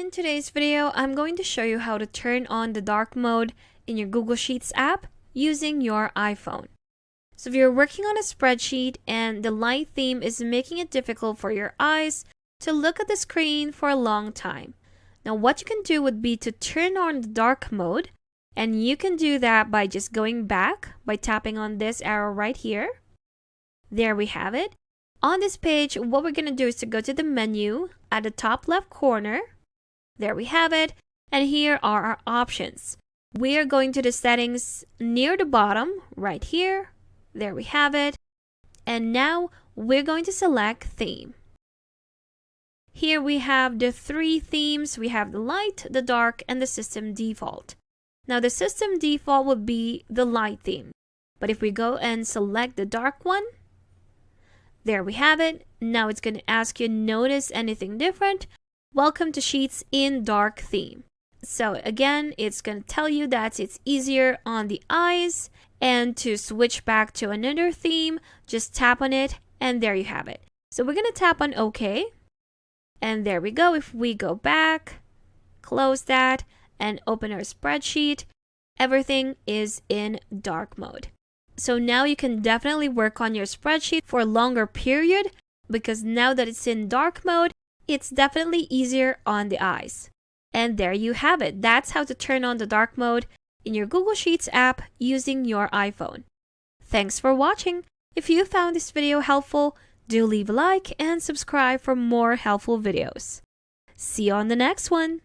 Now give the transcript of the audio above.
In today's video, I'm going to show you how to turn on the dark mode in your Google Sheets app using your iPhone. So if you're working on a spreadsheet and the light theme is making it difficult for your eyes to look at the screen for a long time. Now what you can do would be to turn on the dark mode, and you can do that by just going back by tapping on this arrow right here. There we have it. On this page, what we're going to do is to go to the menu at the top left corner. There we have it. And here are our options. We are going to the settings near the bottom right here. There we have it. And now we're going to select theme. Here we have the three themes. We have the light, the dark, and the system default. Now the system default would be the light theme. But if we go and select the dark one, there we have it. Now it's going to ask you, notice anything different? Welcome to Sheets in dark theme. So again, it's going to tell you that it's easier on the eyes, and to switch back to another theme, just tap on it and there you have it. So we're going to tap on OK. And there we go. If we go back, close that, and open our spreadsheet, everything is in dark mode. So now you can definitely work on your spreadsheet for a longer period, because now that it's in dark mode, it's definitely easier on the eyes. And there you have it. That's how to turn on the dark mode in your Google Sheets app using your iPhone. Thanks for watching. If you found this video helpful, do leave a like and subscribe for more helpful videos. See you on the next one.